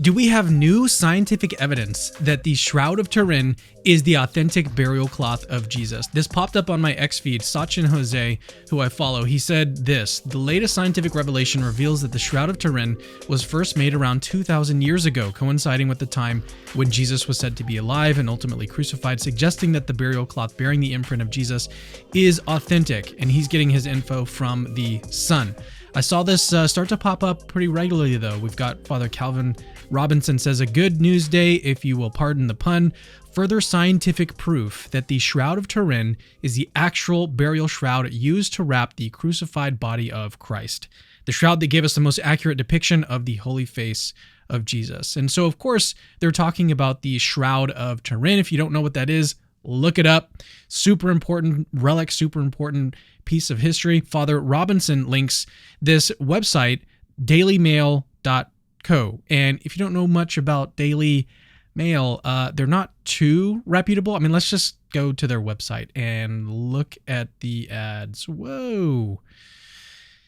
Do we have new scientific evidence that the Shroud of Turin is the authentic burial cloth of Jesus? This popped up on my X feed. Sachin Jose, who I follow, he said this: the latest scientific revelation reveals that the Shroud of Turin was first made around 2,000 years ago, coinciding with the time when Jesus was said to be alive and ultimately crucified, suggesting that the burial cloth bearing the imprint of Jesus is authentic, and he's getting his info from the Sun. I saw this start to pop up pretty regularly, though. We've got Father Calvin Robinson says, a good news day, if you will pardon the pun. Further scientific proof that the Shroud of Turin is the actual burial shroud used to wrap the crucified body of Christ. The shroud that gave us the most accurate depiction of the holy face of Jesus. And so, of course, they're talking about the Shroud of Turin. If you don't know what that is, look it up. Super important relic, super important piece of history. Father Robinson links this website, dailymail.co. And if you don't know much about Daily Mail, they're not too reputable. I mean, let's just go to their website and look at the ads. Whoa.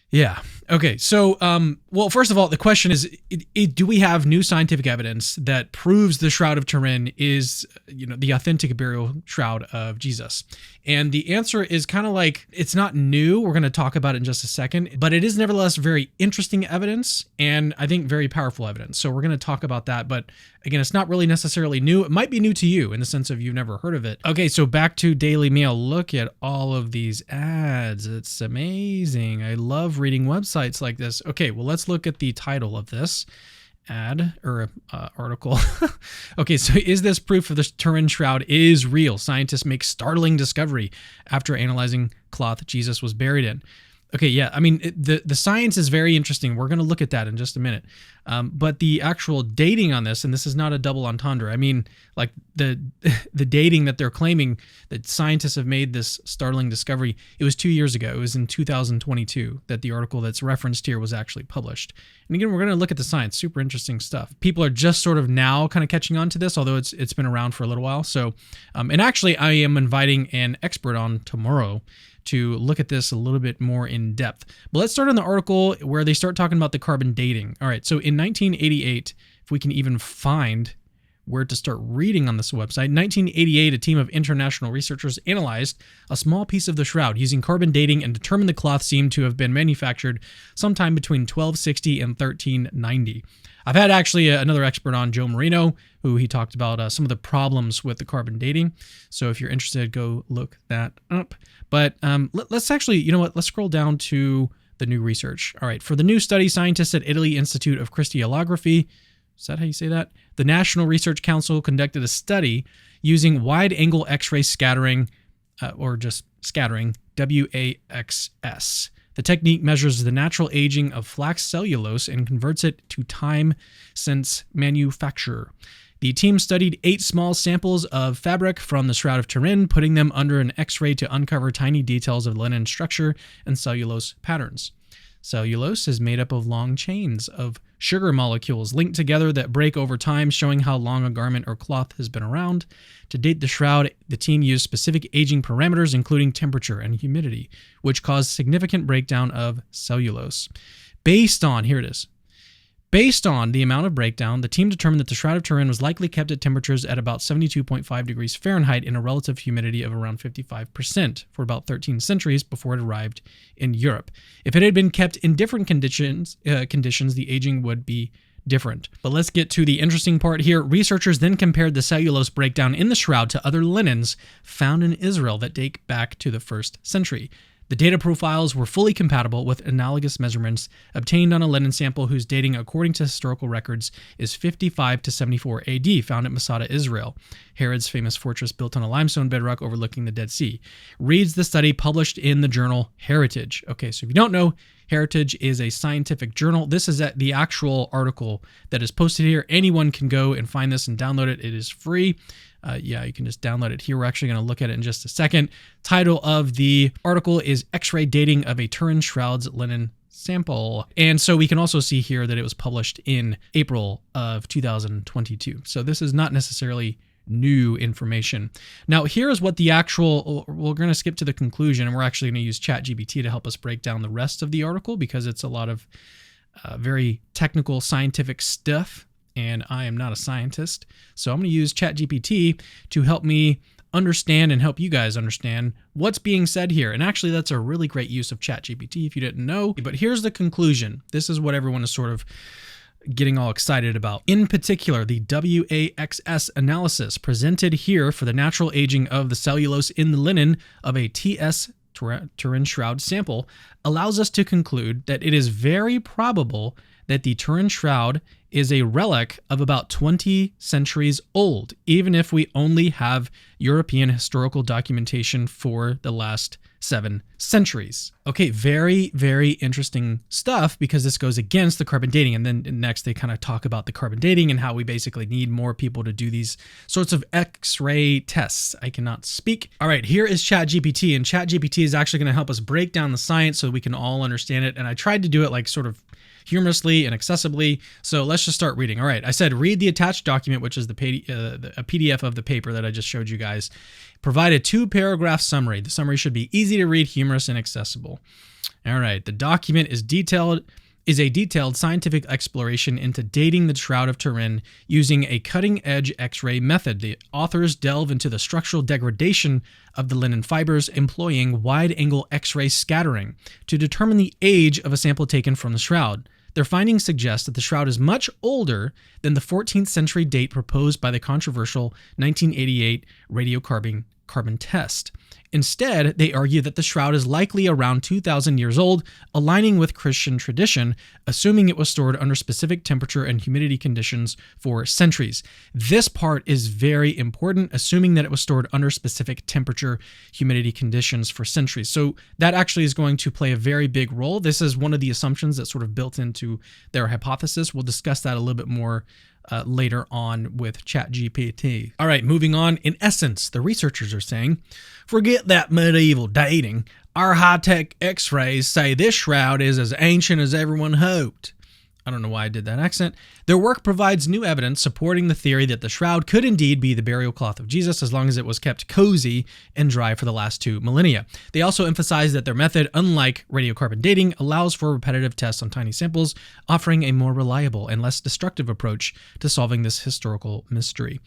Yeah. Okay. So, well, first of all, the question is, do we have new scientific evidence that proves the Shroud of Turin is, the authentic burial shroud of Jesus? And the answer is kind of like, it's not new. We're going to talk about it in just a second, but it is nevertheless very interesting evidence and I think very powerful evidence. So we're going to talk about that. But again, it's not really necessarily new. It might be new to you in the sense of you've never heard of it. Okay. So back to Daily Mail. Look at all of these ads. It's amazing. I love reading websites like this. Okay. Well, let's look at the title of this ad or article. Okay, so is this proof of the Turin shroud is real? Scientists make startling discovery after analyzing cloth Jesus was buried in. Okay, yeah, I mean, the science is very interesting. We're going to look at that in just a minute. But the actual dating on this, and this is not a double entendre. I mean, like the dating that they're claiming that scientists have made this startling discovery, it was 2 years ago. It was in 2022 that the article that's referenced here was actually published. And again, we're going to look at the science. Super interesting stuff. People are just sort of now kind of catching on to this, although it's been around for a little while. So, and actually, I am inviting an expert on tomorrow to look at this a little bit more in depth. But let's start on the article where they start talking about the carbon dating. All right, so in 1988, if we can even find where to start reading on this website, 1988, a team of international researchers analyzed a small piece of the shroud using carbon dating and determined the cloth seemed to have been manufactured sometime between 1260 and 1390. I've had actually another expert on, Joe Marino, who he talked about some of the problems with the carbon dating. So if you're interested, go look that up. But let's actually, you know what, let's scroll down to the new research. All right, for the new study, scientists at Italy Institute of Crystallography, is that how you say that? The National Research Council conducted a study using wide-angle X-ray scattering, or just scattering, WAXS. The technique measures the natural aging of flax cellulose and converts it to time since manufacture. The team studied 8 small samples of fabric from the Shroud of Turin, putting them under an X-ray to uncover tiny details of linen structure and cellulose patterns. Cellulose is made up of long chains of sugar molecules linked together that break over time, showing how long a garment or cloth has been around. To date the shroud, the team used specific aging parameters, including temperature and humidity, which caused significant breakdown of cellulose. Based on the amount of breakdown, the team determined that the Shroud of Turin was likely kept at temperatures at about 72.5 degrees Fahrenheit in a relative humidity of around 55% for about 13 centuries before it arrived in Europe. If it had been kept in different conditions, the aging would be different. But let's get to the interesting part here. Researchers then compared the cellulose breakdown in the shroud to other linens found in Israel that date back to the 1st century. The data profiles were fully compatible with analogous measurements obtained on a linen sample whose dating, according to historical records, is 55 to 74 AD, found at Masada, Israel, Herod's famous fortress built on a limestone bedrock overlooking the Dead Sea. Reads the study published in the journal Heritage. Okay, so if you don't know, Heritage is a scientific journal. This is the actual article that is posted here. Anyone can go and find this and download it. It is free. You can just download it here. We're actually going to look at it in just a second. Title of the article is X-ray Dating of a Turin Shroud's Linen Sample. And so we can also see here that it was published in April of 2022. So this is not necessarily new information. Now, here's what the actual, we're going to skip to the conclusion, and we're actually going to use ChatGPT to help us break down the rest of the article because it's a lot of very technical scientific stuff. and I am not a scientist. So I'm going to use ChatGPT to help me understand and help you guys understand what's being said here. And actually, that's a really great use of ChatGPT if you didn't know. But here's the conclusion. This is what everyone is sort of getting all excited about. In particular, the WAXS analysis presented here for the natural aging of the cellulose in the linen of a TS Turin shroud sample allows us to conclude that it is very probable that the Turin shroud is a relic of about 20 centuries old, even if we only have European historical documentation for the last 7 centuries. Okay, very, very interesting stuff because this goes against the carbon dating. And then next they kind of talk about the carbon dating and how we basically need more people to do these sorts of X-ray tests. I cannot speak. All right, here is ChatGPT, and ChatGPT is actually going to help us break down the science so we can all understand it. And I tried to do it like sort of humorously and accessibly. So let's just start reading. All right, I said read the attached document, which is a PDF of the paper that I just showed you guys. Provide a 2-paragraph summary. The summary should be easy to read, humorous, and accessible. All right, the document is a detailed scientific exploration into dating the Shroud of Turin using a cutting-edge X-ray method. The authors delve into the structural degradation of the linen fibers, employing wide-angle X-ray scattering to determine the age of a sample taken from the shroud. Their findings suggest that the shroud is much older than the 14th century date proposed by the controversial 1988 radiocarbon test. Instead, they argue that the shroud is likely around 2,000 years old, aligning with Christian tradition, assuming it was stored under specific temperature and humidity conditions for centuries. This part is very important, assuming that it was stored under specific temperature, humidity conditions for centuries. So that actually is going to play a very big role. This is one of the assumptions that's sort of built into their hypothesis. We'll discuss that a little bit more later on with ChatGPT. All right, moving on. In essence, the researchers are saying, forget that medieval dating. Our high-tech X-rays say this shroud is as ancient as everyone hoped. I don't know why I did that accent. Their work provides new evidence supporting the theory that the shroud could indeed be the burial cloth of Jesus as long as it was kept cozy and dry for the last 2 millennia. They also emphasize that their method, unlike radiocarbon dating, allows for repetitive tests on tiny samples, offering a more reliable and less destructive approach to solving this historical mystery.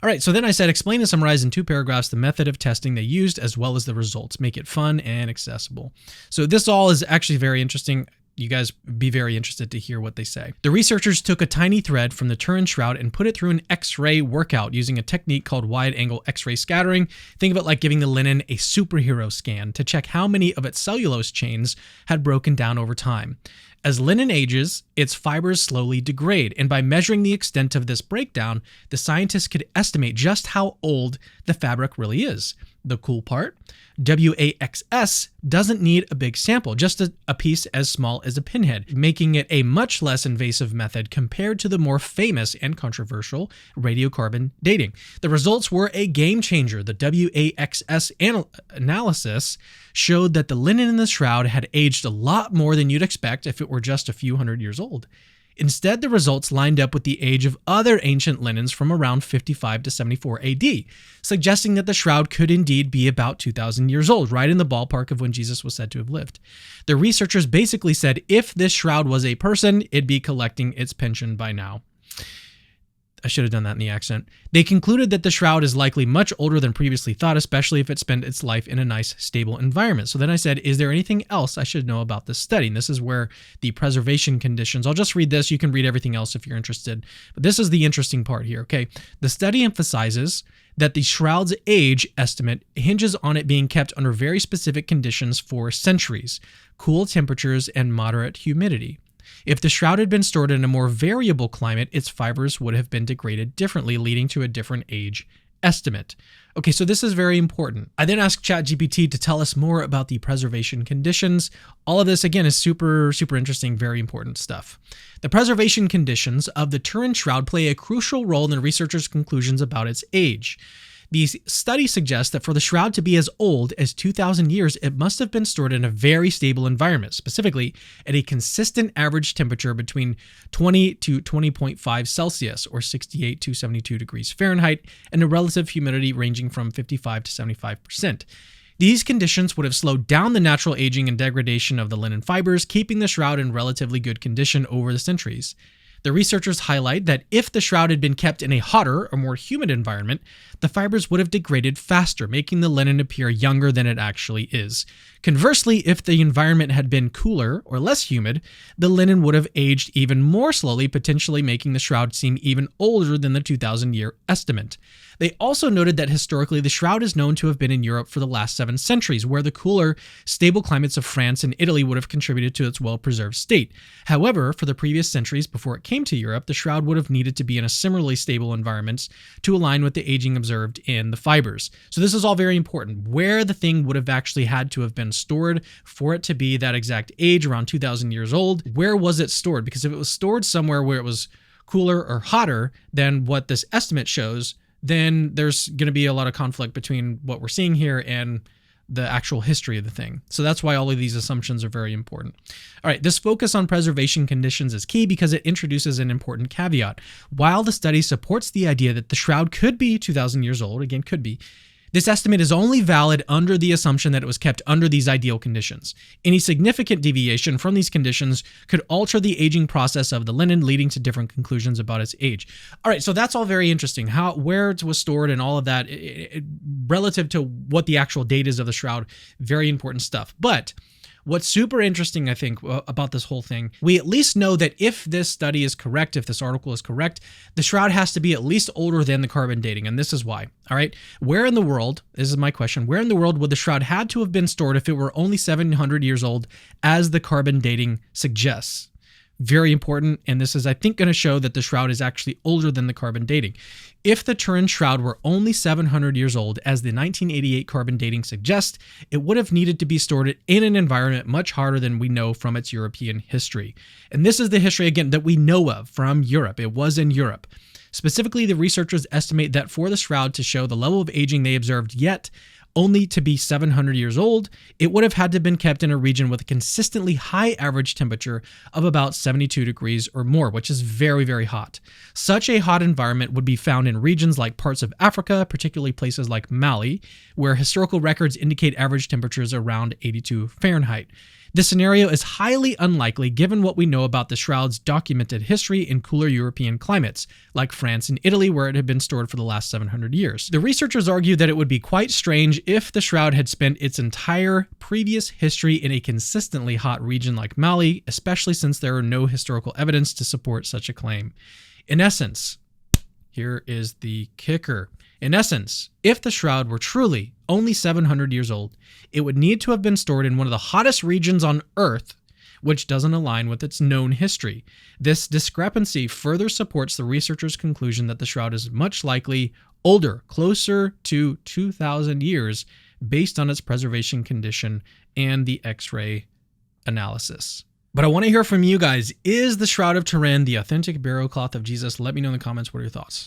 All right, so then I said, explain and summarize in 2 paragraphs the method of testing they used as well as the results. Make it fun and accessible. So this all is actually very interesting. You guys be very interested to hear what they say. The researchers took a tiny thread from the Turin shroud and put it through an X-ray workout using a technique called wide-angle X-ray scattering. Think of it like giving the linen a superhero scan to check how many of its cellulose chains had broken down over time. As linen ages, its fibers slowly degrade, and by measuring the extent of this breakdown, the scientists could estimate just how old the fabric really is. The cool part? WAXS doesn't need a big sample, just a piece as small as a pinhead, making it a much less invasive method compared to the more famous and controversial radiocarbon dating. The results were a game changer. The WAXS analysis showed that the linen in the shroud had aged a lot more than you'd expect if it were just a few hundred years old. Instead, the results lined up with the age of other ancient linens from around 55 to 74 AD, suggesting that the shroud could indeed be about 2,000 years old, right in the ballpark of when Jesus was said to have lived. The researchers basically said if this shroud was a person, it'd be collecting its pension by now. I should have done that in the accent. They concluded that the shroud is likely much older than previously thought, especially if it spent its life in a nice, stable environment. So then I said, is there anything else I should know about this study? And this is where the preservation conditions, I'll just read this. You can read everything else if you're interested. But this is the interesting part here, okay? The study emphasizes that the shroud's age estimate hinges on it being kept under very specific conditions for centuries, cool temperatures, and moderate humidity. If the shroud had been stored in a more variable climate, its fibers would have been degraded differently, leading to a different age estimate. Okay, so this is very important. I then asked ChatGPT to tell us more about the preservation conditions. All of this, again, is super, super interesting, very important stuff. The preservation conditions of the Turin shroud play a crucial role in the researchers' conclusions about its age. The study suggests that for the shroud to be as old as 2,000 years, it must have been stored in a very stable environment, specifically at a consistent average temperature between 20 to 20.5 Celsius or 68 to 72 degrees Fahrenheit, and a relative humidity ranging from 55 to 75%. These conditions would have slowed down the natural aging and degradation of the linen fibers, keeping the shroud in relatively good condition over the centuries. The researchers highlight that if the shroud had been kept in a hotter or more humid environment, the fibers would have degraded faster, making the linen appear younger than it actually is. Conversely, if the environment had been cooler or less humid, the linen would have aged even more slowly, potentially making the shroud seem even older than the 2,000-year estimate. They also noted that historically the shroud is known to have been in Europe for the last 7 centuries, where the cooler, stable climates of France and Italy would have contributed to its well-preserved state. However, for the previous centuries before it came to Europe, the shroud would have needed to be in a similarly stable environment to align with the aging observed in the fibers. So this is all very important. Where the thing would have actually had to have been stored for it to be that exact age, around 2,000 years old, where was it stored? Because if it was stored somewhere where it was cooler or hotter than what this estimate shows, then there's going to be a lot of conflict between what we're seeing here and the actual history of the thing. So that's why all of these assumptions are very important. All right, this focus on preservation conditions is key because it introduces an important caveat. While the study supports the idea that the shroud could be 2,000 years old, again, could be, this estimate is only valid under the assumption that it was kept under these ideal conditions. Any significant deviation from these conditions could alter the aging process of the linen, leading to different conclusions about its age. All right, so that's all very interesting. Where it was stored and all of that, relative to what the actual date is of the shroud, very important stuff. But what's super interesting, I think, about this whole thing, we at least know that if this study is correct, if this article is correct, the shroud has to be at least older than the carbon dating, and this is why. All right, where in the world, this is my question, where in the world would the shroud had to have been stored if it were only 700 years old, as the carbon dating suggests? Very important, and this is, I think, going to show that the shroud is actually older than the carbon dating. If the Turin shroud were only 700 years old, as the 1988 carbon dating suggests, it would have needed to be stored in an environment much harder than we know from its European history. And this is the history, again, that we know of from Europe. It was in Europe. Specifically, the researchers estimate that for the shroud to show the level of aging they observed, yet only to be 700 years old, it would have had to have been kept in a region with a consistently high average temperature of about 72 degrees or more, which is very, very hot. Such a hot environment would be found in regions like parts of Africa, particularly places like Mali, where historical records indicate average temperatures around 82 Fahrenheit. This scenario is highly unlikely given what we know about the shroud's documented history in cooler European climates, like France and Italy, where it had been stored for the last 700 years. The researchers argue that it would be quite strange if the shroud had spent its entire previous history in a consistently hot region like Mali, especially since there are no historical evidence to support such a claim. In essence, here is the kicker. In essence, if the shroud were truly only 700 years old, it would need to have been stored in one of the hottest regions on Earth, which doesn't align with its known history. This discrepancy further supports the researchers' conclusion that the shroud is much likely older, closer to 2,000 years, based on its preservation condition and the X-ray analysis. But I want to hear from you guys. Is the Shroud of Turin the authentic burial cloth of Jesus? Let me know in the comments. What are your thoughts?